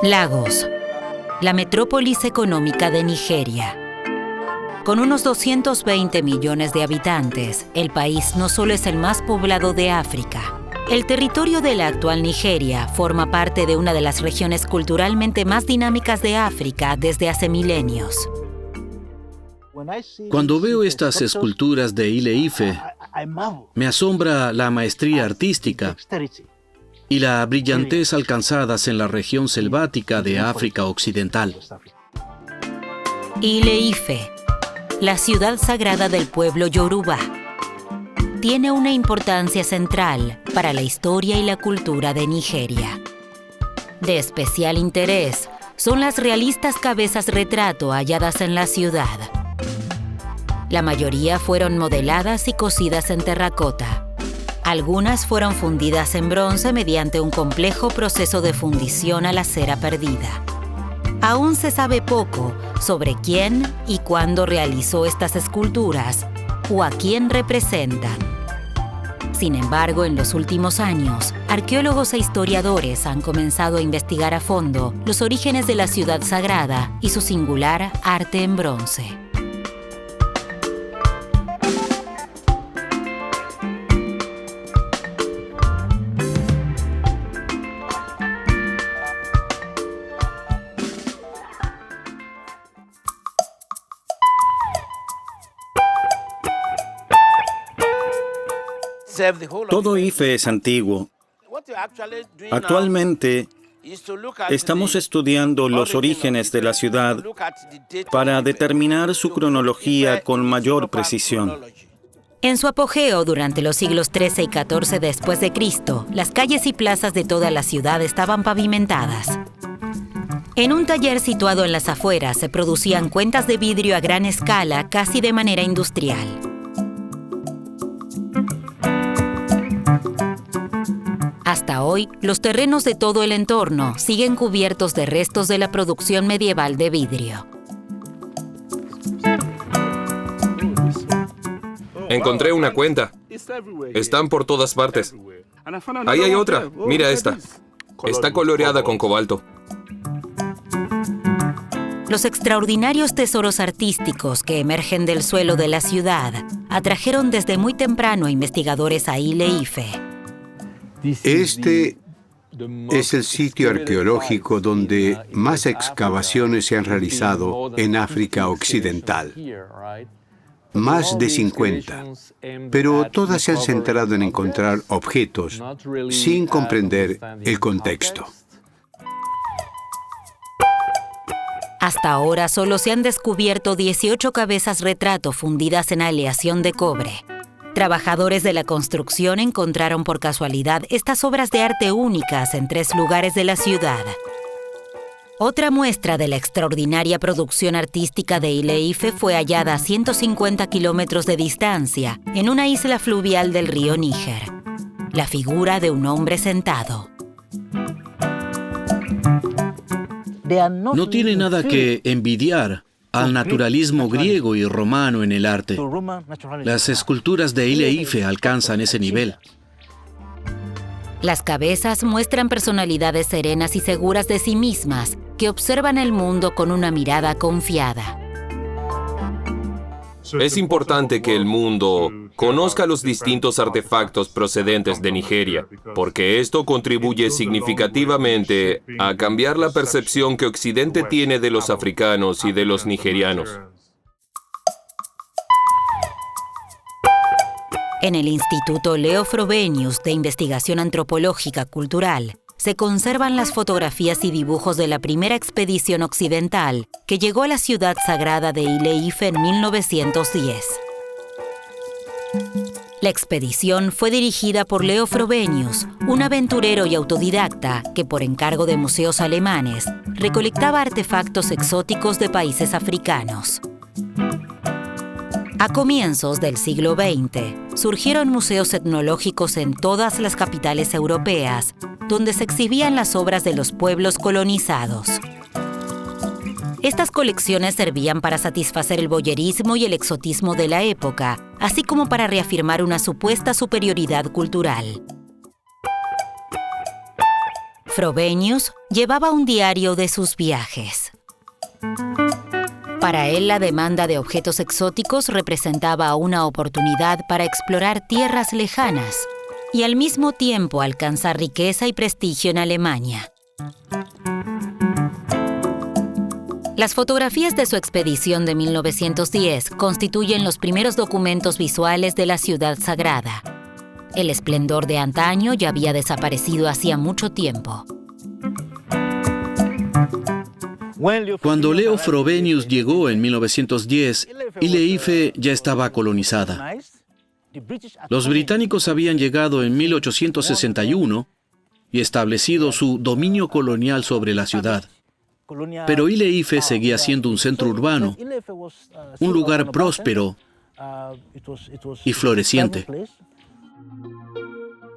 Lagos, la metrópolis económica de Nigeria. Con unos 220 millones de habitantes, el país no solo es el más poblado de África. El territorio de la actual Nigeria forma parte de una de las regiones culturalmente más dinámicas de África desde hace milenios. Cuando veo estas esculturas de Ile-Ife, me asombra la maestría artística y la brillantez alcanzadas en la región selvática de África Occidental. Ile-Ife, la ciudad sagrada del pueblo Yoruba, tiene una importancia central para la historia y la cultura de Nigeria. De especial interés son las realistas cabezas retrato halladas en la ciudad. La mayoría fueron modeladas y cosidas en terracota. Algunas fueron fundidas en bronce mediante un complejo proceso de fundición a la cera perdida. Aún se sabe poco sobre quién y cuándo realizó estas esculturas o a quién representan. Sin embargo, en los últimos años, arqueólogos e historiadores han comenzado a investigar a fondo los orígenes de la ciudad sagrada y su singular arte en bronce. Todo Ife es antiguo. Actualmente, estamos estudiando los orígenes de la ciudad para determinar su cronología con mayor precisión. En su apogeo durante los siglos XIII y XIV después de Cristo, las calles y plazas de toda la ciudad estaban pavimentadas. En un taller situado en las afueras se producían cuentas de vidrio a gran escala, casi de manera industrial. Hasta hoy, los terrenos de todo el entorno siguen cubiertos de restos de la producción medieval de vidrio. Encontré una cuenta. Están por todas partes. Ahí hay otra. Mira esta. Está coloreada con cobalto. Los extraordinarios tesoros artísticos que emergen del suelo de la ciudad atrajeron desde muy temprano a investigadores a Ile-Ife. Este es el sitio arqueológico donde más excavaciones se han realizado en África Occidental. Más de 50, pero todas se han centrado en encontrar objetos sin comprender el contexto. Hasta ahora solo se han descubierto 18 cabezas retrato fundidas en aleación de cobre. Trabajadores de la construcción encontraron por casualidad estas obras de arte únicas en 3 lugares de la ciudad. Otra muestra de la extraordinaria producción artística de Ile-Ife fue hallada a 150 kilómetros de distancia, en una isla fluvial del río Níger. La figura de un hombre sentado. No tiene nada que envidiar al naturalismo griego y romano en el arte. Las esculturas de Ile-Ife alcanzan ese nivel. Las cabezas muestran personalidades serenas y seguras de sí mismas, que observan el mundo con una mirada confiada. Es importante que el mundo conozca los distintos artefactos procedentes de Nigeria, porque esto contribuye significativamente a cambiar la percepción que Occidente tiene de los africanos y de los nigerianos. En el Instituto Leo Frobenius de Investigación Antropológica Cultural, se conservan las fotografías y dibujos de la primera expedición occidental que llegó a la ciudad sagrada de Ile-Ife en 1910. La expedición fue dirigida por Leo Frobenius, un aventurero y autodidacta que, por encargo de museos alemanes, recolectaba artefactos exóticos de países africanos. A comienzos del siglo XX, surgieron museos etnológicos en todas las capitales europeas, donde se exhibían las obras de los pueblos colonizados. Estas colecciones servían para satisfacer el voyerismo y el exotismo de la época, así como para reafirmar una supuesta superioridad cultural. Frobenius llevaba un diario de sus viajes. Para él, la demanda de objetos exóticos representaba una oportunidad para explorar tierras lejanas y al mismo tiempo alcanzar riqueza y prestigio en Alemania. Las fotografías de su expedición de 1910 constituyen los primeros documentos visuales de la ciudad sagrada. El esplendor de antaño ya había desaparecido hacía mucho tiempo. Cuando Leo Frobenius llegó en 1910, Ile-Ife ya estaba colonizada. Los británicos habían llegado en 1861 y establecido su dominio colonial sobre la ciudad. Pero Ile-Ife seguía siendo un centro urbano, un lugar próspero y floreciente.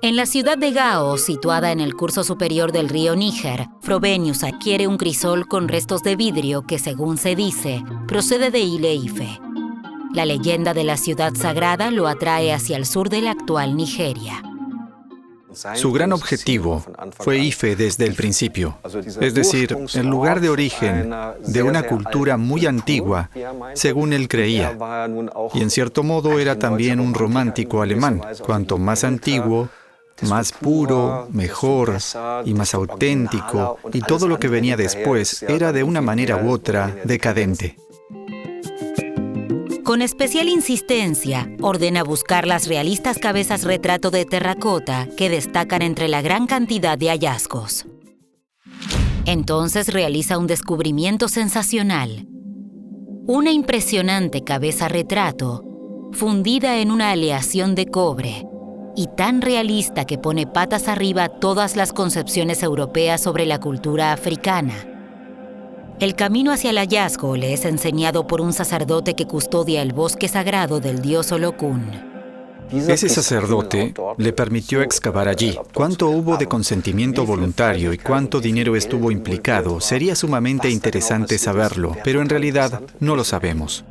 En la ciudad de Gao, situada en el curso superior del río Níger, Frobenius adquiere un crisol con restos de vidrio que, según se dice, procede de Ile-Ife. La leyenda de la ciudad sagrada lo atrae hacia el sur de la actual Nigeria. Su gran objetivo fue Ife desde el principio, es decir, el lugar de origen de una cultura muy antigua, según él creía. Y en cierto modo era también un romántico alemán. Cuanto más antiguo, más puro, mejor y más auténtico, y todo lo que venía después era de una manera u otra decadente. Con especial insistencia, ordena buscar las realistas cabezas retrato de terracota que destacan entre la gran cantidad de hallazgos. Entonces realiza un descubrimiento sensacional. Una impresionante cabeza retrato, fundida en una aleación de cobre, y tan realista que pone patas arriba todas las concepciones europeas sobre la cultura africana. El camino hacia el hallazgo le es enseñado por un sacerdote que custodia el bosque sagrado del dios Olokun. Ese sacerdote le permitió excavar allí. Cuánto hubo de consentimiento voluntario y cuánto dinero estuvo implicado sería sumamente interesante saberlo, pero en realidad no lo sabemos.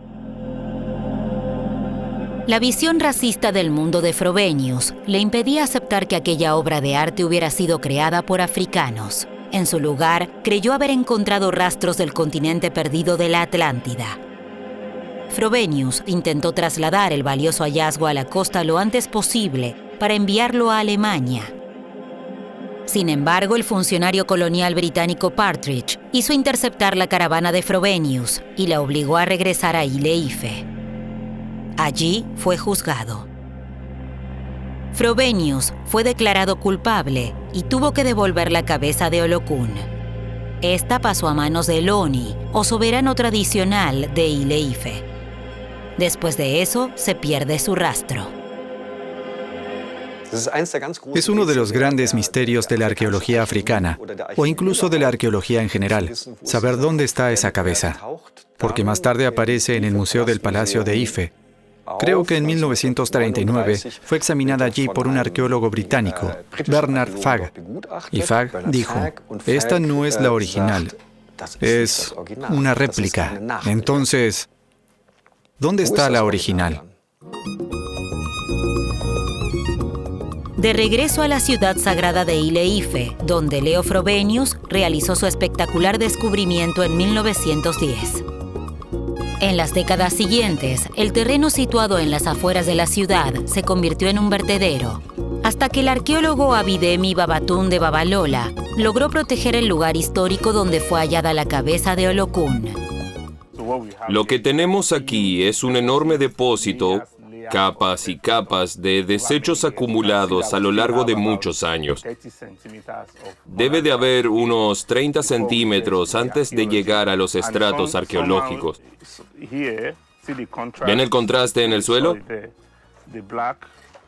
La visión racista del mundo de Frobenius le impedía aceptar que aquella obra de arte hubiera sido creada por africanos. En su lugar, creyó haber encontrado rastros del continente perdido de la Atlántida. Frobenius intentó trasladar el valioso hallazgo a la costa lo antes posible para enviarlo a Alemania. Sin embargo, el funcionario colonial británico Partridge hizo interceptar la caravana de Frobenius y la obligó a regresar a Ile-Ife. Allí fue juzgado. Frobenius fue declarado culpable y tuvo que devolver la cabeza de Olokun. Esta pasó a manos de Loni, o soberano tradicional de Ile-Ife. Después de eso, se pierde su rastro. Es uno de los grandes misterios de la arqueología africana, o incluso de la arqueología en general, saber dónde está esa cabeza, porque más tarde aparece en el Museo del Palacio de Ife. Creo que en 1939 fue examinada allí por un arqueólogo británico, Bernard Fagg. Y Fagg dijo, esta no es la original, es una réplica. Entonces, ¿dónde está la original? De regreso a la ciudad sagrada de Ile-Ife, donde Leo Frobenius realizó su espectacular descubrimiento en 1910. En las décadas siguientes, el terreno situado en las afueras de la ciudad se convirtió en un vertedero, hasta que el arqueólogo Abidemi Babatunde Babalola logró proteger el lugar histórico donde fue hallada la cabeza de Olokun. Lo que tenemos aquí es un enorme depósito, capas y capas de desechos acumulados a lo largo de muchos años. Debe de haber unos 30 centímetros antes de llegar a los estratos arqueológicos. ¿Ven el contraste en el suelo?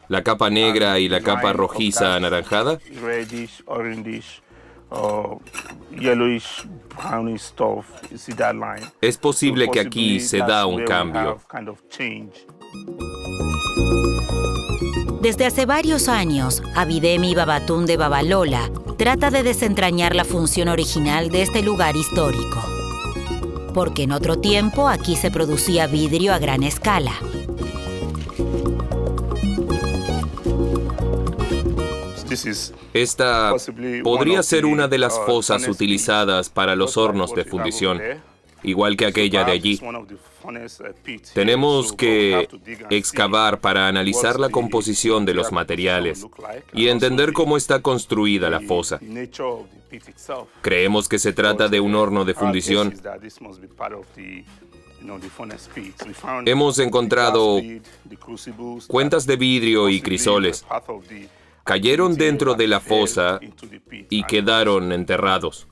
La capa negra y la capa rojiza anaranjada. Es posible que aquí se da un cambio. Desde hace varios años, Abidemi Babatunde Babalola trata de desentrañar la función original de este lugar histórico. Porque en otro tiempo aquí se producía vidrio a gran escala. Esta podría ser una de las fosas utilizadas para los hornos de fundición, igual que aquella de allí. Tenemos que excavar para analizar la composición de los materiales y entender cómo está construida la fosa. Creemos que se trata de un horno de fundición. Hemos encontrado cuentas de vidrio y crisoles. Cayeron dentro de la fosa y quedaron enterrados.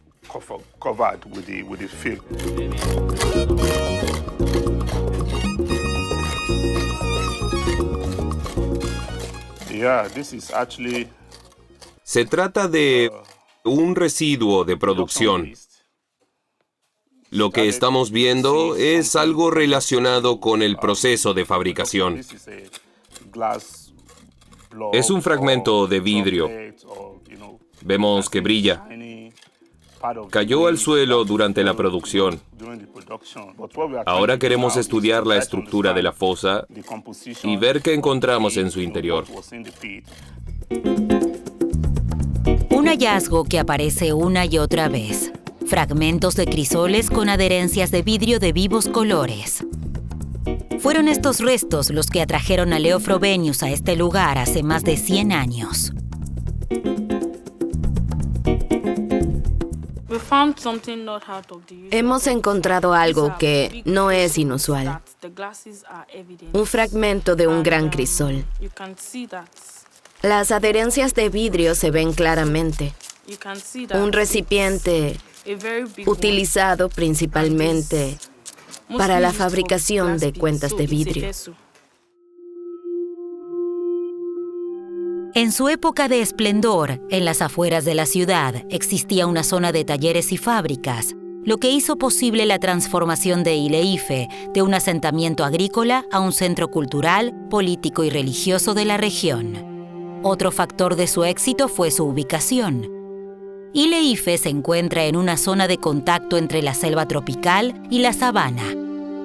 Se trata de un residuo de producción. Lo que estamos viendo es algo relacionado con el proceso de fabricación. Es un fragmento de vidrio. Vemos que brilla. Cayó al suelo durante la producción. Ahora queremos estudiar la estructura de la fosa y ver qué encontramos en su interior. Un hallazgo que aparece una y otra vez. Fragmentos de crisoles con adherencias de vidrio de vivos colores. Fueron estos restos los que atrajeron a Leo Frobenius a este lugar hace más de 100 años. Hemos encontrado algo que no es inusual. Un fragmento de un gran crisol. Las adherencias de vidrio se ven claramente. Un recipiente utilizado principalmente para la fabricación de cuentas de vidrio. En su época de esplendor, en las afueras de la ciudad, existía una zona de talleres y fábricas, lo que hizo posible la transformación de Ile-Ife de un asentamiento agrícola a un centro cultural, político y religioso de la región. Otro factor de su éxito fue su ubicación. Ile-Ife se encuentra en una zona de contacto entre la selva tropical y la sabana,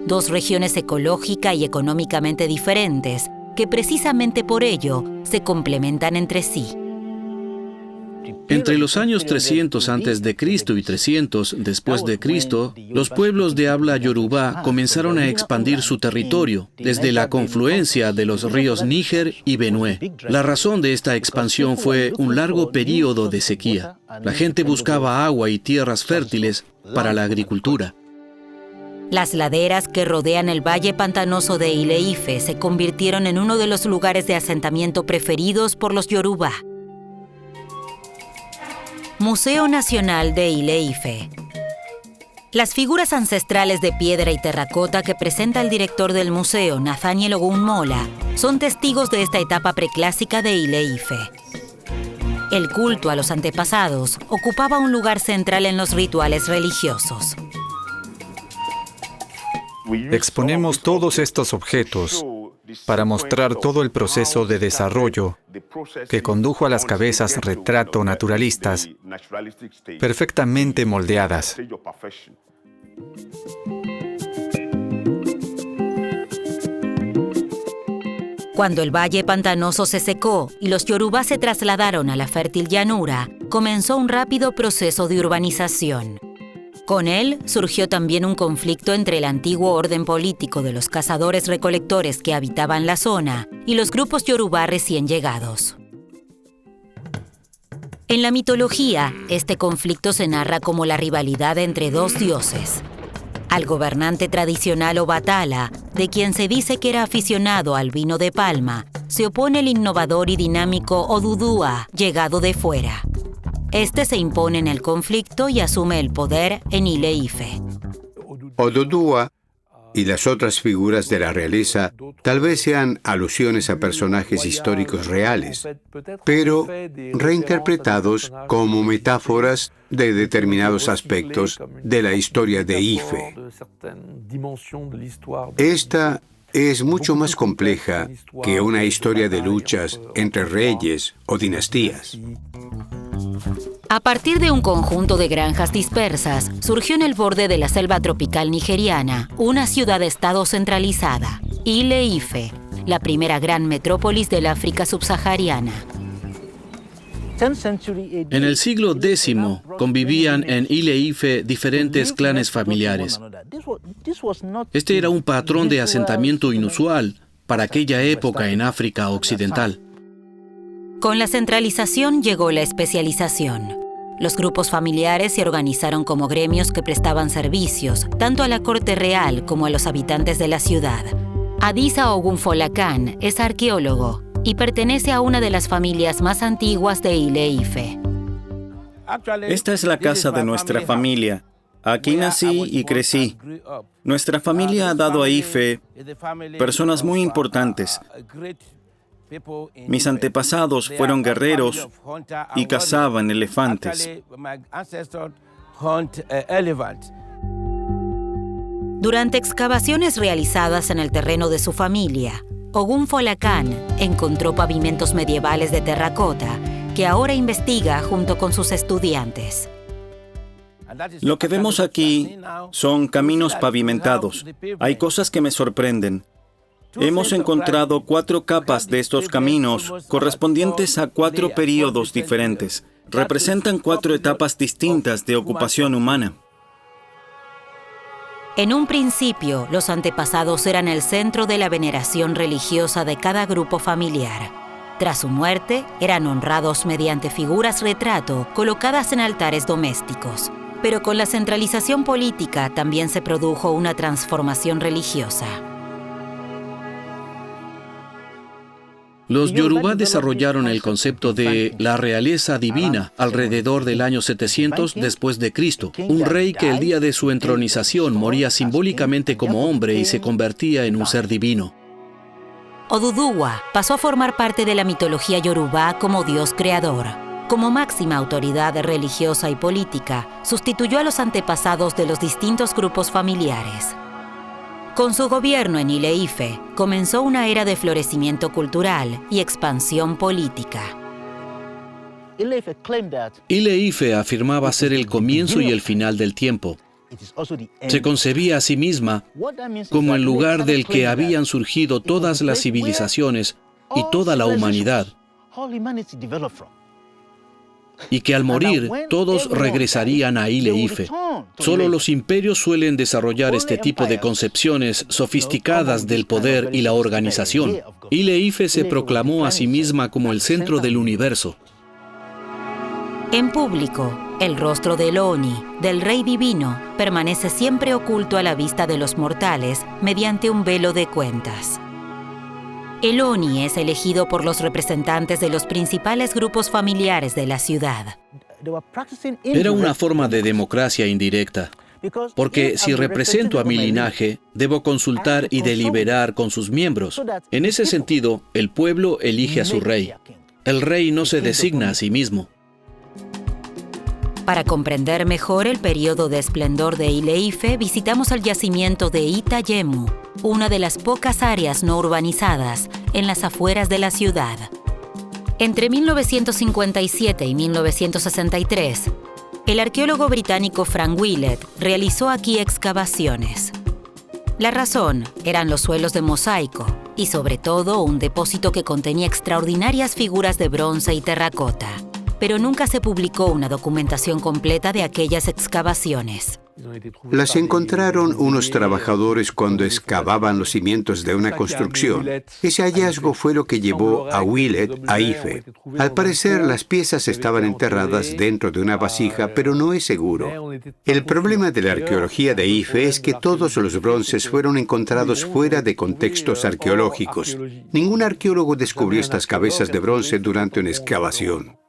dos regiones ecológica y económicamente diferentes, que precisamente por ello se complementan entre sí. Entre los años 300 a.C. y 300 después de Cristo, los pueblos de habla yorubá comenzaron a expandir su territorio desde la confluencia de los ríos Níger y Benue. La razón de esta expansión fue un largo período de sequía. La gente buscaba agua y tierras fértiles para la agricultura. Las laderas que rodean el valle pantanoso de Ile-Ife se convirtieron en uno de los lugares de asentamiento preferidos por los yorubá. Museo Nacional de Ile-Ife. Las figuras ancestrales de piedra y terracota que presenta el director del museo, Nathaniel Ogunmola, son testigos de esta etapa preclásica de Ile-Ife. El culto a los antepasados ocupaba un lugar central en los rituales religiosos. Exponemos todos estos objetos para mostrar todo el proceso de desarrollo que condujo a las cabezas retrato naturalistas perfectamente moldeadas. Cuando el valle pantanoso se secó y los yorubá se trasladaron a la fértil llanura, comenzó un rápido proceso de urbanización. Con él surgió también un conflicto entre el antiguo orden político de los cazadores-recolectores que habitaban la zona y los grupos yorubá recién llegados. En la mitología, este conflicto se narra como la rivalidad entre dos dioses. Al gobernante tradicional Obatala, de quien se dice que era aficionado al vino de palma, se opone el innovador y dinámico Odudua, llegado de fuera. Este se impone en el conflicto y asume el poder en Ile-Ife. Odudua y las otras figuras de la realeza tal vez sean alusiones a personajes históricos reales, pero reinterpretados como metáforas de determinados aspectos de la historia de Ife. Esta es mucho más compleja que una historia de luchas entre reyes o dinastías. A partir de un conjunto de granjas dispersas, surgió en el borde de la selva tropical nigeriana una ciudad-estado centralizada, Ile-Ife, la primera gran metrópolis del África subsahariana. En el siglo X convivían en Ile-Ife diferentes clanes familiares. Este era un patrón de asentamiento inusual para aquella época en África Occidental. Con la centralización llegó la especialización. Los grupos familiares se organizaron como gremios que prestaban servicios, tanto a la corte real como a los habitantes de la ciudad. Adisa Ogunfolakan es arqueólogo y pertenece a una de las familias más antiguas de Ile-Ife. Esta es la casa de nuestra familia. Aquí nací y crecí. Nuestra familia ha dado a Ife personas muy importantes. Mis antepasados fueron guerreros y cazaban elefantes. Durante excavaciones realizadas en el terreno de su familia, Ogunfolakan encontró pavimentos medievales de terracota que ahora investiga junto con sus estudiantes. Lo que vemos aquí son caminos pavimentados. Hay cosas que me sorprenden. Hemos encontrado 4 capas de estos caminos correspondientes a 4 períodos diferentes. Representan 4 etapas distintas de ocupación humana. En un principio, los antepasados eran el centro de la veneración religiosa de cada grupo familiar. Tras su muerte, eran honrados mediante figuras retrato colocadas en altares domésticos. Pero con la centralización política también se produjo una transformación religiosa. Los Yorubá desarrollaron el concepto de la realeza divina alrededor del año 700 después de Cristo, un rey que el día de su entronización moría simbólicamente como hombre y se convertía en un ser divino. Oduduwa pasó a formar parte de la mitología yorubá como dios creador. Como máxima autoridad religiosa y política, sustituyó a los antepasados de los distintos grupos familiares. Con su gobierno en Ile-Ife, comenzó una era de florecimiento cultural y expansión política. Ile-Ife afirmaba ser el comienzo y el final del tiempo. Se concebía a sí misma como el lugar del que habían surgido todas las civilizaciones y toda la humanidad, y que al morir todos regresarían a Ile-Ife. Solo los imperios suelen desarrollar este tipo de concepciones sofisticadas del poder y la organización. Ile-Ife se proclamó a sí misma como el centro del universo. En público, el rostro del Oni, del rey divino, permanece siempre oculto a la vista de los mortales mediante un velo de cuentas. El Oni es elegido por los representantes de los principales grupos familiares de la ciudad. Era una forma de democracia indirecta, porque si represento a mi linaje, debo consultar y deliberar con sus miembros. En ese sentido, el pueblo elige a su rey. El rey no se designa a sí mismo. Para comprender mejor el periodo de esplendor de Ile-Ife, visitamos el yacimiento de Itayemu, una de las pocas áreas no urbanizadas en las afueras de la ciudad. Entre 1957 y 1963, el arqueólogo británico Frank Willett realizó aquí excavaciones. La razón eran los suelos de mosaico y, sobre todo, un depósito que contenía extraordinarias figuras de bronce y terracota. Pero nunca se publicó una documentación completa de aquellas excavaciones. Las encontraron unos trabajadores cuando excavaban los cimientos de una construcción. Ese hallazgo fue lo que llevó a Willett a Ife. Al parecer, las piezas estaban enterradas dentro de una vasija, pero no es seguro. El problema de la arqueología de Ife es que todos los bronces fueron encontrados fuera de contextos arqueológicos. Ningún arqueólogo descubrió estas cabezas de bronce durante una excavación.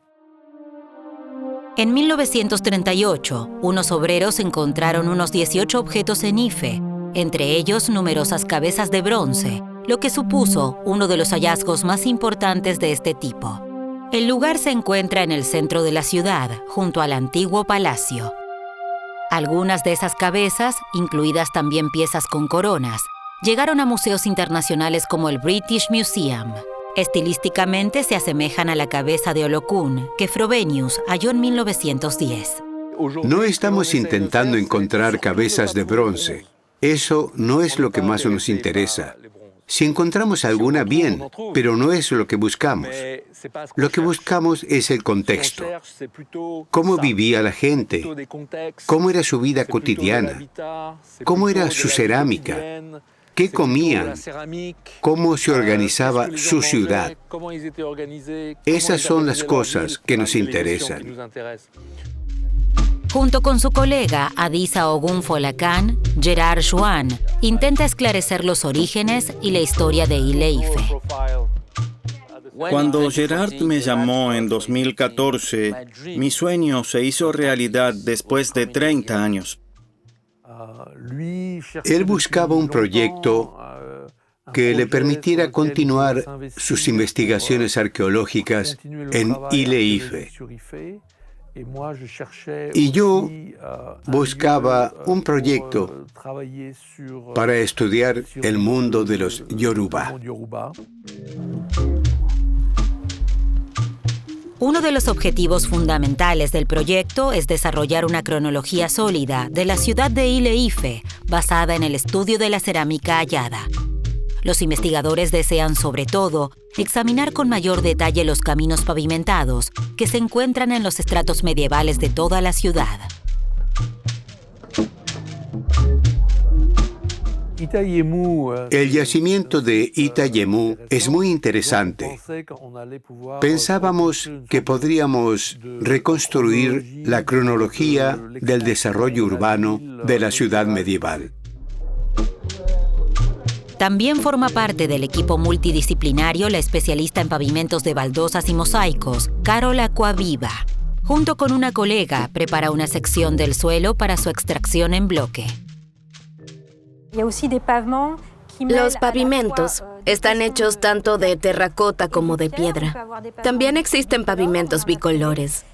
En 1938, unos obreros encontraron unos 18 objetos en Ife, entre ellos numerosas cabezas de bronce, lo que supuso uno de los hallazgos más importantes de este tipo. El lugar se encuentra en el centro de la ciudad, junto al antiguo palacio. Algunas de esas cabezas, incluidas también piezas con coronas, llegaron a museos internacionales como el British Museum. Estilísticamente se asemejan a la cabeza de Olokun que Frobenius halló en 1910. No estamos intentando encontrar cabezas de bronce. Eso no es lo que más nos interesa. Si encontramos alguna, bien, pero no es lo que buscamos. Lo que buscamos es el contexto. ¿Cómo vivía la gente? ¿Cómo era su vida cotidiana? ¿Cómo era su cerámica? ¿Qué comían? ¿Cómo se organizaba su ciudad? Esas son las cosas que nos interesan. Junto con su colega Adisa Ogunfo-Lacan, Gerard Joan intenta esclarecer los orígenes y la historia de Ile-Ife. Cuando Gerard me llamó en 2014, mi sueño se hizo realidad después de 30 años. Él buscaba un proyecto que le permitiera continuar sus investigaciones arqueológicas en Ile-Ife. Y yo buscaba un proyecto para estudiar el mundo de los Yoruba. Uno de los objetivos fundamentales del proyecto es desarrollar una cronología sólida de la ciudad de Ile-Ife, basada en el estudio de la cerámica hallada. Los investigadores desean, sobre todo, examinar con mayor detalle los caminos pavimentados que se encuentran en los estratos medievales de toda la ciudad. El yacimiento de Itayemú es muy interesante. Pensábamos que podríamos reconstruir la cronología del desarrollo urbano de la ciudad medieval. También forma parte del equipo multidisciplinario la especialista en pavimentos de baldosas y mosaicos, Carol Acquaviva. Junto con una colega, prepara una sección del suelo para su extracción en bloque. Los pavimentos están hechos tanto de terracota como de piedra. También existen pavimentos bicolores.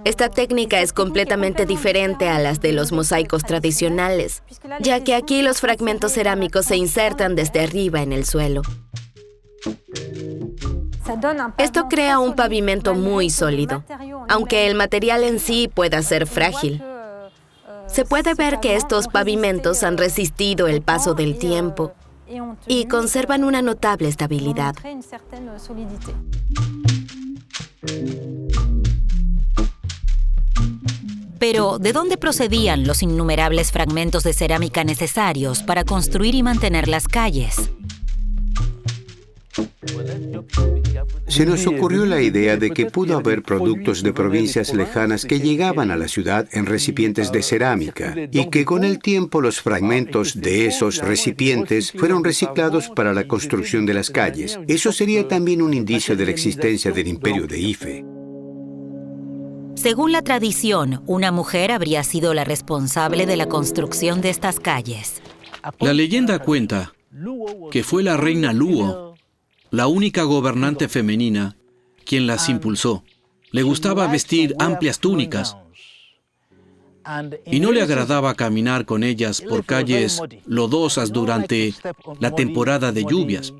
Esta técnica es completamente diferente a las de los mosaicos tradicionales, ya que aquí los fragmentos cerámicos se insertan desde arriba en el suelo. Esto crea un pavimento muy sólido, aunque el material en sí pueda ser frágil. Se puede ver que estos pavimentos han resistido el paso del tiempo y conservan una notable estabilidad. Pero, ¿de dónde procedían los innumerables fragmentos de cerámica necesarios para construir y mantener las calles? Se nos ocurrió la idea de que pudo haber productos de provincias lejanas que llegaban a la ciudad en recipientes de cerámica y que con el tiempo los fragmentos de esos recipientes fueron reciclados para la construcción de las calles. Eso sería también un indicio de la existencia del imperio de Ife. Según la tradición, una mujer habría sido la responsable de la construcción de estas calles. La leyenda cuenta que fue la reina Luo, la única gobernante femenina, quien las impulsó. Le gustaba vestir amplias túnicas y no le agradaba caminar con ellas por calles lodosas durante la temporada de lluvias.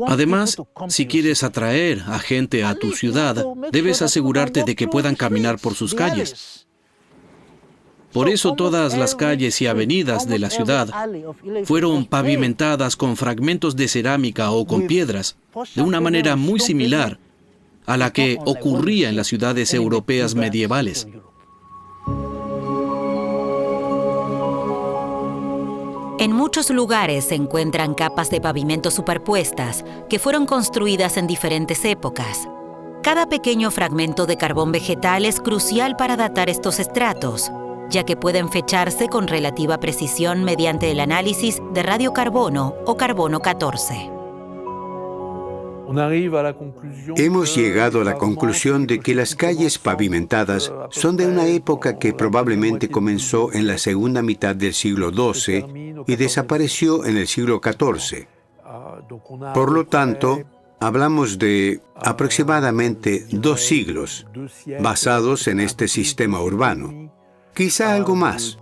Además, si quieres atraer a gente a tu ciudad, debes asegurarte de que puedan caminar por sus calles. Por eso todas las calles y avenidas de la ciudad fueron pavimentadas con fragmentos de cerámica o con piedras, de una manera muy similar a la que ocurría en las ciudades europeas medievales. En muchos lugares se encuentran capas de pavimento superpuestas que fueron construidas en diferentes épocas. Cada pequeño fragmento de carbón vegetal es crucial para datar estos estratos, ya que pueden fecharse con relativa precisión mediante el análisis de radiocarbono o carbono 14. Hemos llegado a la conclusión de que las calles pavimentadas son de una época que probablemente comenzó en la segunda mitad del siglo XII y desapareció en el siglo XIV. Por lo tanto, hablamos de aproximadamente 2 siglos basados en este sistema urbano. Quizá algo más,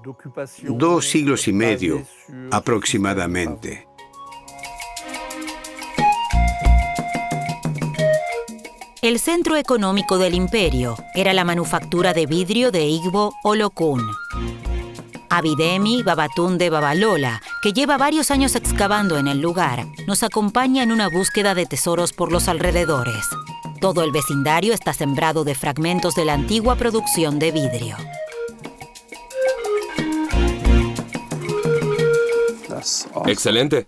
2 siglos y medio aproximadamente. El centro económico del imperio era la manufactura de vidrio de Igbo o Lokun. Abidemi Babatunde Babalola, que lleva varios años excavando en el lugar, nos acompaña en una búsqueda de tesoros por los alrededores. Todo el vecindario está sembrado de fragmentos de la antigua producción de vidrio. Excelente.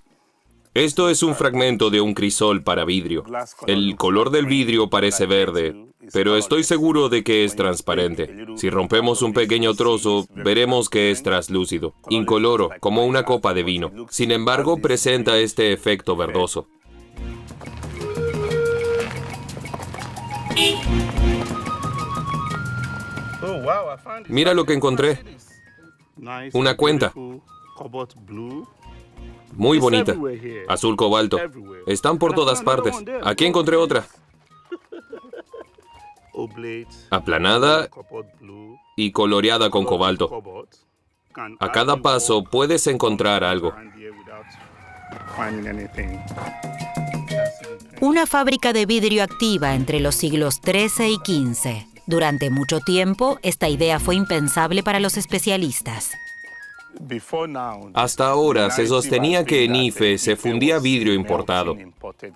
Esto es un fragmento de un crisol para vidrio. El color del vidrio parece verde, pero estoy seguro de que es transparente. Si rompemos un pequeño trozo, veremos que es translúcido, incoloro, como una copa de vino. Sin embargo, presenta este efecto verdoso. Mira lo que encontré. Una cuenta. Muy bonita. Azul cobalto. Están por todas partes. Aquí encontré otra. Aplanada y coloreada con cobalto. A cada paso puedes encontrar algo. Una fábrica de vidrio activa entre los siglos XIII y XV. Durante mucho tiempo, esta idea fue impensable para los especialistas. Hasta ahora se sostenía que en Ife se fundía vidrio importado.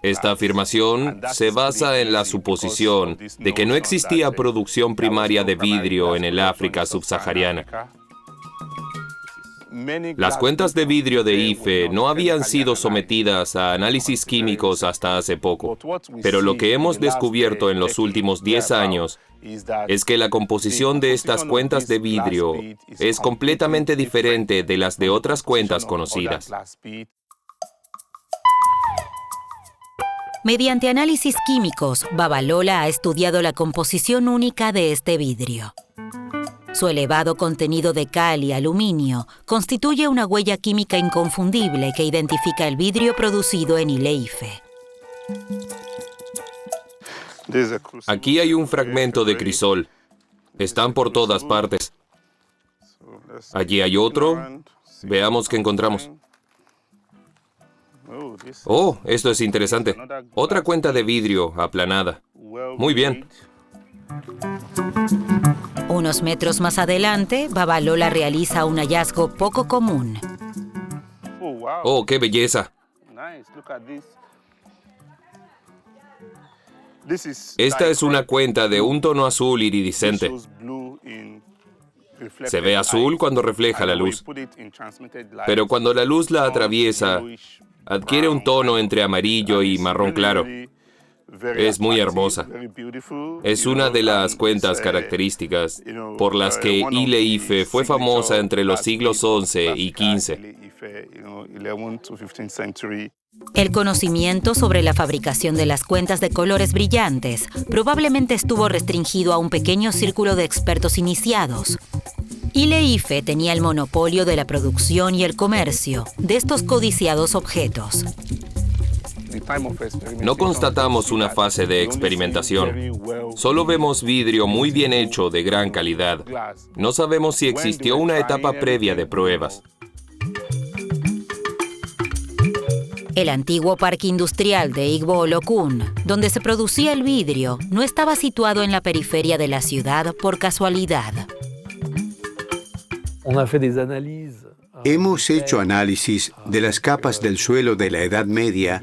Esta afirmación se basa en la suposición de que no existía producción primaria de vidrio en el África subsahariana. Las cuentas de vidrio de Ife no habían sido sometidas a análisis químicos hasta hace poco, pero lo que hemos descubierto en los últimos 10 años es que la composición de estas cuentas de vidrio es completamente diferente de las de otras cuentas conocidas. Mediante análisis químicos, Babalola ha estudiado la composición única de este vidrio. Su elevado contenido de cal y aluminio constituye una huella química inconfundible que identifica el vidrio producido en Ile-Ife. Aquí hay un fragmento de crisol. Están por todas partes. Allí hay otro. Veamos qué encontramos. Oh, esto es interesante. Otra cuenta de vidrio aplanada. Muy bien. Unos metros más adelante, Babalola realiza un hallazgo poco común. Oh, qué belleza. Esta es una cuenta de un tono azul iridiscente. Se ve azul cuando refleja la luz, pero cuando la luz la atraviesa, adquiere un tono entre amarillo y marrón claro. Es muy hermosa. Es una de las cuentas características por las que Ile-Ife fue famosa entre los siglos XI y XV. El conocimiento sobre la fabricación de las cuentas de colores brillantes probablemente estuvo restringido a un pequeño círculo de expertos iniciados. Ile-Ife tenía el monopolio de la producción y el comercio de estos codiciados objetos. No constatamos una fase de experimentación. Solo vemos vidrio muy bien hecho de gran calidad. No sabemos si existió una etapa previa de pruebas. El antiguo parque industrial de Igbo Olokun, donde se producía el vidrio, no estaba situado en la periferia de la ciudad por casualidad. Hemos hecho análisis de las capas del suelo de la Edad Media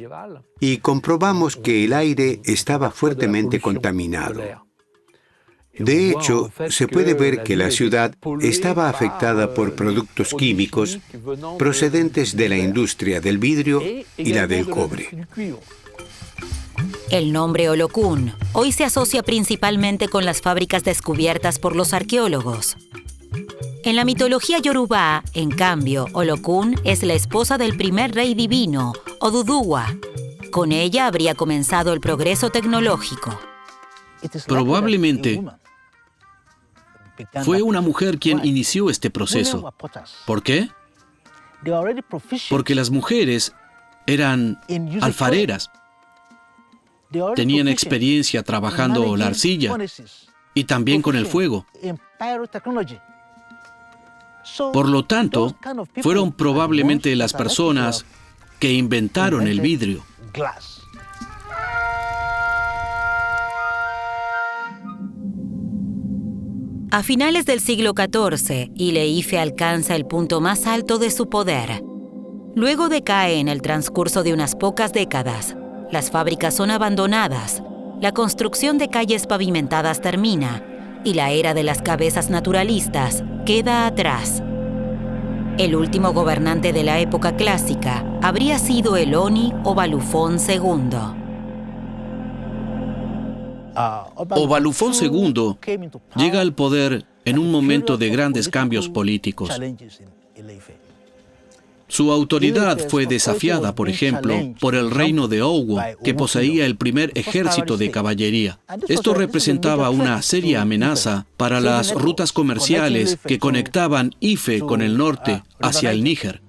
y comprobamos que el aire estaba fuertemente contaminado. De hecho, se puede ver que la ciudad estaba afectada por productos químicos procedentes de la industria del vidrio y la del cobre. El nombre Olokun hoy se asocia principalmente con las fábricas descubiertas por los arqueólogos. En la mitología yorubá, en cambio, Olokun es la esposa del primer rey divino, Oduduwa. Con ella habría comenzado el progreso tecnológico. Probablemente fue una mujer quien inició este proceso. ¿Por qué? Porque las mujeres eran alfareras, tenían experiencia trabajando la arcilla y también con el fuego. Por lo tanto, fueron probablemente las personas que inventaron el vidrio. A finales del siglo XIV, Ile-Ife alcanza el punto más alto de su poder. Luego decae en el transcurso de unas pocas décadas. Las fábricas son abandonadas, la construcción de calles pavimentadas termina y la era de las cabezas naturalistas queda atrás. El último gobernante de la época clásica habría sido el Oni Obalufón II. Obalufón II llega al poder en un momento de grandes cambios políticos. Su autoridad fue desafiada, por ejemplo, por el reino de Owo, que poseía el primer ejército de caballería. Esto representaba una seria amenaza para las rutas comerciales que conectaban Ife con el norte hacia el Níger.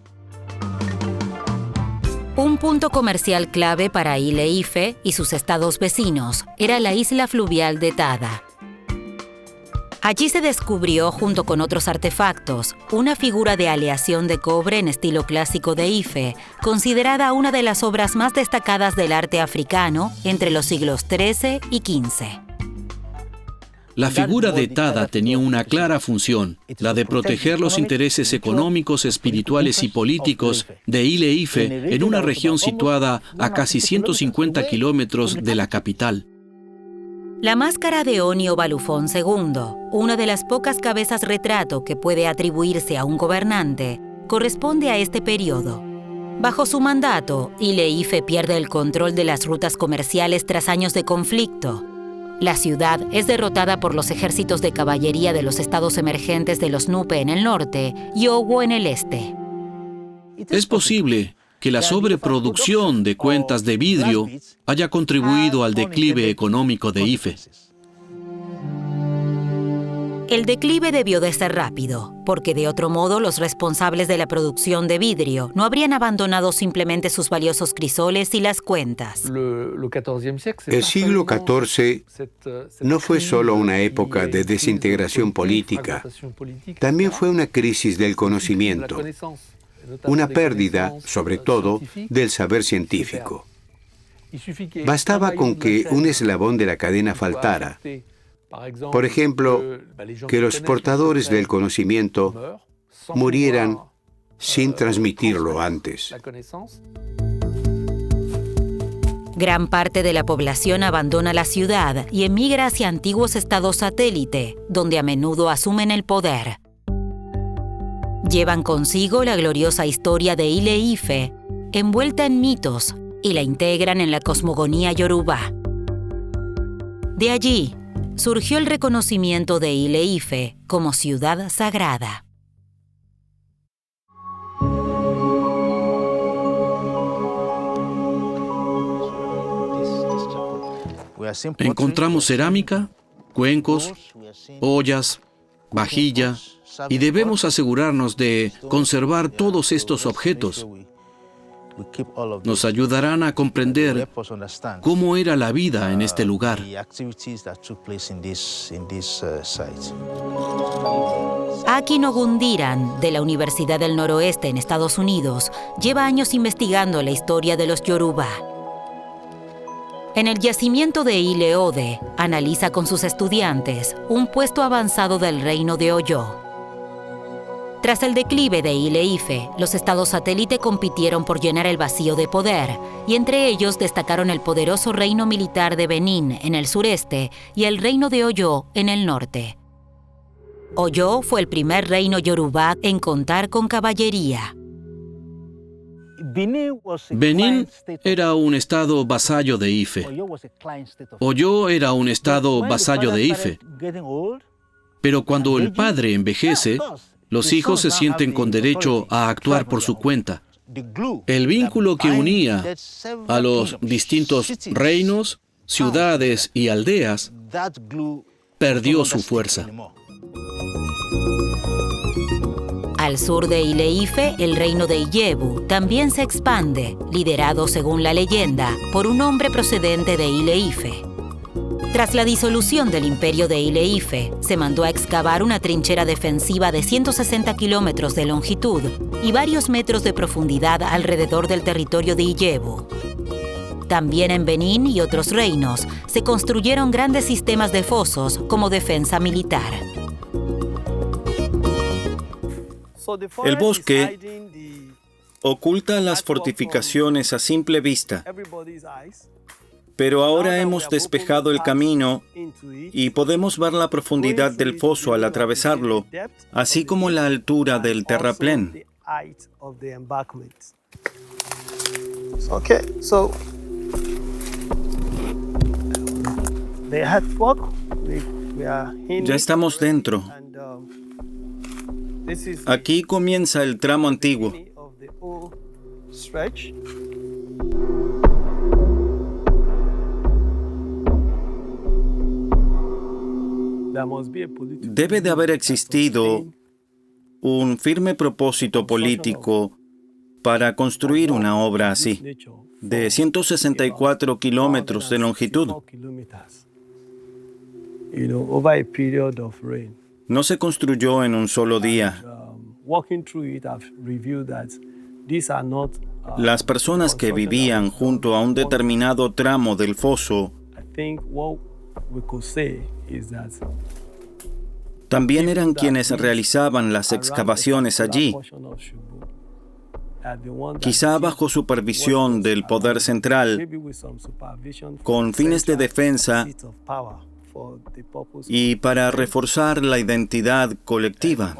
Un punto comercial clave para Ile-Ife y sus estados vecinos era la isla fluvial de Tada. Allí se descubrió, junto con otros artefactos, una figura de aleación de cobre en estilo clásico de Ife, considerada una de las obras más destacadas del arte africano entre los siglos XIII y XV. La figura de Tada tenía una clara función, la de proteger los intereses económicos, espirituales y políticos de Ile-Ife en una región situada a casi 150 kilómetros de la capital. La máscara de Oni Obalufón II, una de las pocas cabezas retrato que puede atribuirse a un gobernante, corresponde a este periodo. Bajo su mandato, Ile-Ife pierde el control de las rutas comerciales tras años de conflicto. La ciudad es derrotada por los ejércitos de caballería de los estados emergentes de los Nupe en el norte y Owo en el este. Es posible que la sobreproducción de cuentas de vidrio haya contribuido al declive económico de Ife. El declive debió de ser rápido, porque de otro modo los responsables de la producción de vidrio no habrían abandonado simplemente sus valiosos crisoles y las cuentas. El siglo XIV no fue solo una época de desintegración política, también fue una crisis del conocimiento, una pérdida, sobre todo, del saber científico. Bastaba con que un eslabón de la cadena faltara. Por ejemplo, que los portadores del conocimiento murieran sin transmitirlo antes. Gran parte de la población abandona la ciudad y emigra hacia antiguos estados satélite, donde a menudo asumen el poder. Llevan consigo la gloriosa historia de Ile-Ife, envuelta en mitos, y la integran en la cosmogonía Yoruba. De allí surgió el reconocimiento de Ile-Ife como ciudad sagrada. Encontramos cerámica, cuencos, ollas, vajilla, y debemos asegurarnos de conservar todos estos objetos. Nos ayudarán a comprender cómo era la vida en este lugar. Aki Nogundiran, de la Universidad del Noroeste en Estados Unidos, lleva años investigando la historia de los Yoruba. En el yacimiento de Ile-Ode, analiza con sus estudiantes un puesto avanzado del reino de Oyo. Tras el declive de Ile-Ife, los estados satélite compitieron por llenar el vacío de poder, y entre ellos destacaron el poderoso reino militar de Benín en el sureste y el reino de Oyo en el norte. Oyo fue el primer reino yoruba en contar con caballería. Benín era un estado vasallo de Ife. Oyo era un estado vasallo de Ife. Pero cuando el padre envejece, los hijos se sienten con derecho a actuar por su cuenta. El vínculo que unía a los distintos reinos, ciudades y aldeas perdió su fuerza. Al sur de Ile-Ife, el reino de Ijebu también se expande, liderado, según la leyenda, por un hombre procedente de Ile-Ife. Tras la disolución del imperio de Ile-Ife, se mandó a excavar una trinchera defensiva de 160 kilómetros de longitud y varios metros de profundidad alrededor del territorio de Ijebu. También en Benín y otros reinos se construyeron grandes sistemas de fosos como defensa militar. El bosque oculta las fortificaciones a simple vista, pero ahora hemos despejado el camino y podemos ver la profundidad del foso al atravesarlo, así como la altura del terraplén. Ya estamos dentro. Aquí comienza el tramo antiguo. Debe de haber existido un firme propósito político para construir una obra así, de 164 kilómetros de longitud. No se construyó en un solo día. Las personas que vivían junto a un determinado tramo del foso también eran quienes realizaban las excavaciones allí, quizá bajo supervisión del poder central, con fines de defensa y para reforzar la identidad colectiva.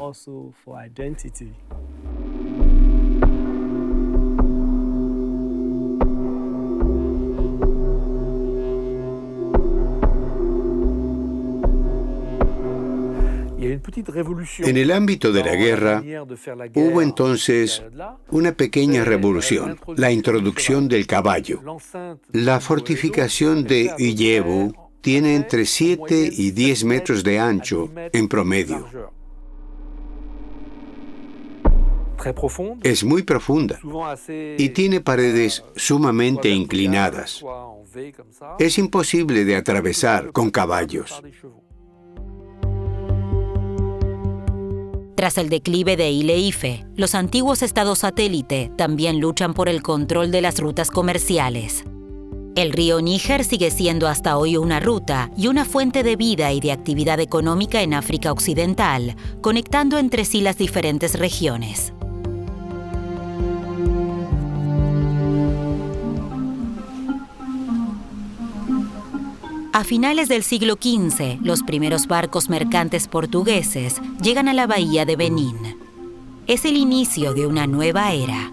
En el ámbito de la guerra, hubo entonces una pequeña revolución, la introducción del caballo. La fortificación de Illebu tiene entre 7 y 10 metros de ancho en promedio. Es muy profunda y tiene paredes sumamente inclinadas. Es imposible de atravesar con caballos. Tras el declive de Ile-Ife, los antiguos estados satélite también luchan por el control de las rutas comerciales. El río Níger sigue siendo hasta hoy una ruta y una fuente de vida y de actividad económica en África Occidental, conectando entre sí las diferentes regiones. A finales del siglo XV, los primeros barcos mercantes portugueses llegan a la bahía de Benín. Es el inicio de una nueva era.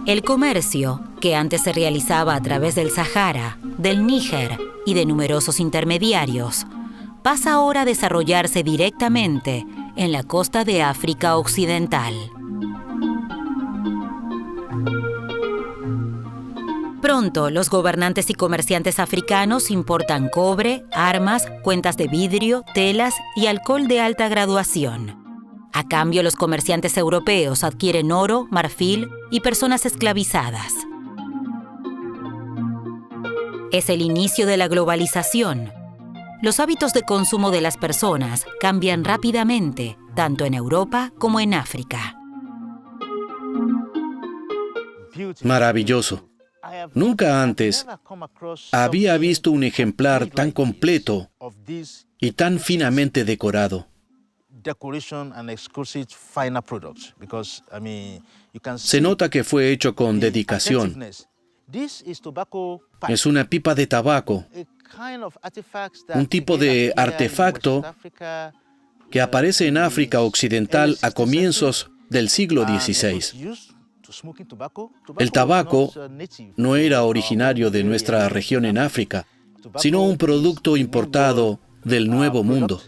El comercio, que antes se realizaba a través del Sahara, del Níger y de numerosos intermediarios, pasa ahora a desarrollarse directamente en la costa de África Occidental. Pronto, los gobernantes y comerciantes africanos importan cobre, armas, cuentas de vidrio, telas y alcohol de alta graduación. A cambio, los comerciantes europeos adquieren oro, marfil y personas esclavizadas. Es el inicio de la globalización. Los hábitos de consumo de las personas cambian rápidamente, tanto en Europa como en África. Maravilloso. Nunca antes había visto un ejemplar tan completo y tan finamente decorado. Se nota que fue hecho con dedicación. Es una pipa de tabaco, un tipo de artefacto que aparece en África Occidental a comienzos del siglo XVI. El tabaco no era originario de nuestra región en África, sino un producto importado del Nuevo Mundo.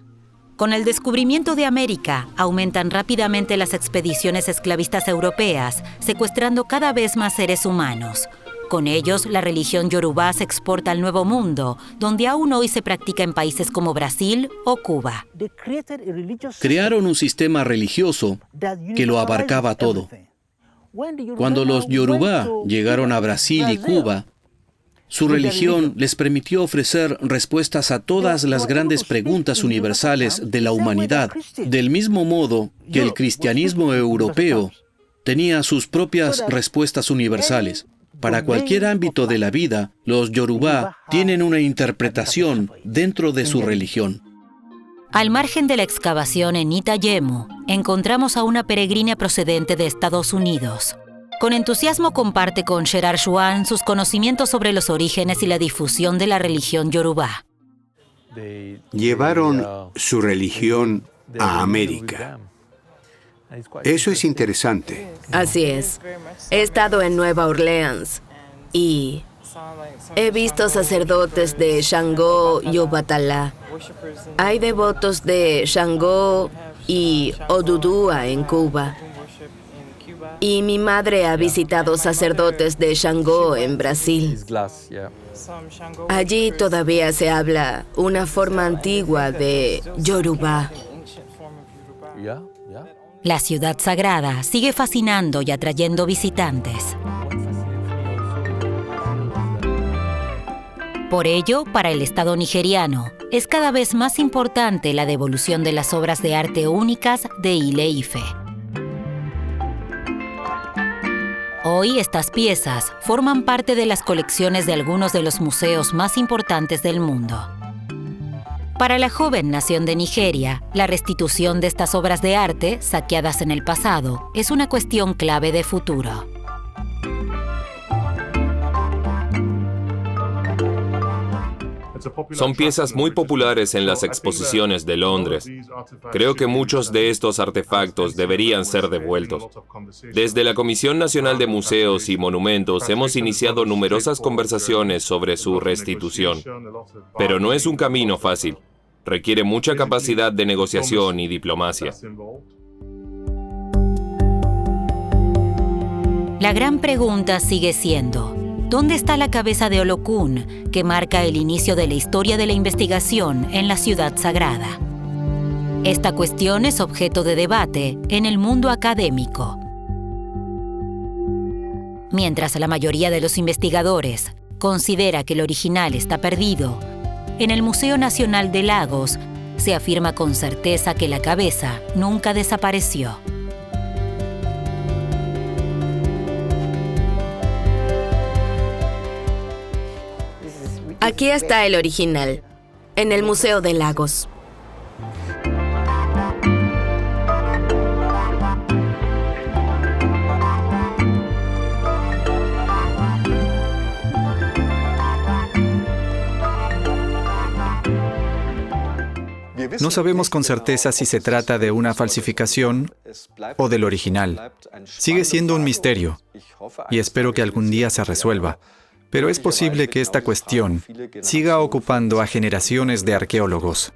Con el descubrimiento de América, aumentan rápidamente las expediciones esclavistas europeas, secuestrando cada vez más seres humanos. Con ellos, la religión yorubá se exporta al Nuevo Mundo, donde aún hoy se practica en países como Brasil o Cuba. Crearon un sistema religioso que lo abarcaba todo. Cuando los yorubá llegaron a Brasil y Cuba, su religión les permitió ofrecer respuestas a todas las grandes preguntas universales de la humanidad, del mismo modo que el cristianismo europeo tenía sus propias respuestas universales. Para cualquier ámbito de la vida, los yorubá tienen una interpretación dentro de su religión. Al margen de la excavación en Itayemu, encontramos a una peregrina procedente de Estados Unidos. Con entusiasmo comparte con Gerard Juan sus conocimientos sobre los orígenes y la difusión de la religión yorubá. Llevaron su religión a América. Eso es interesante. Así es. He estado en Nueva Orleans y he visto sacerdotes de Shango y Obatalá. Hay devotos de Shango y Odudúa en Cuba. Y mi madre ha visitado sacerdotes de Shango en Brasil. Allí todavía se habla una forma antigua de Yorubá. La ciudad sagrada sigue fascinando y atrayendo visitantes. Por ello, para el Estado nigeriano, es cada vez más importante la devolución de las obras de arte únicas de Ile-Ife. Hoy estas piezas forman parte de las colecciones de algunos de los museos más importantes del mundo. Para la joven nación de Nigeria, la restitución de estas obras de arte, saqueadas en el pasado, es una cuestión clave de futuro. Son piezas muy populares en las exposiciones de Londres. Creo que muchos de estos artefactos deberían ser devueltos. Desde la Comisión Nacional de Museos y Monumentos hemos iniciado numerosas conversaciones sobre su restitución. Pero no es un camino fácil. Requiere mucha capacidad de negociación y diplomacia. La gran pregunta sigue siendo: ¿dónde está la cabeza de Olokun, que marca el inicio de la historia de la investigación en la ciudad sagrada? Esta cuestión es objeto de debate en el mundo académico. Mientras la mayoría de los investigadores considera que el original está perdido, en el Museo Nacional de Lagos se afirma con certeza que la cabeza nunca desapareció. Aquí está el original, en el Museo de Lagos. No sabemos con certeza si se trata de una falsificación o del original. Sigue siendo un misterio y espero que algún día se resuelva. Pero es posible que esta cuestión siga ocupando a generaciones de arqueólogos.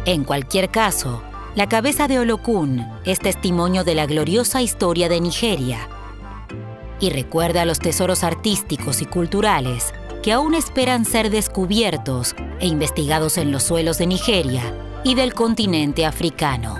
En cualquier caso, la cabeza de Olokun es testimonio de la gloriosa historia de Nigeria y recuerda los tesoros artísticos y culturales que aún esperan ser descubiertos e investigados en los suelos de Nigeria y del continente africano.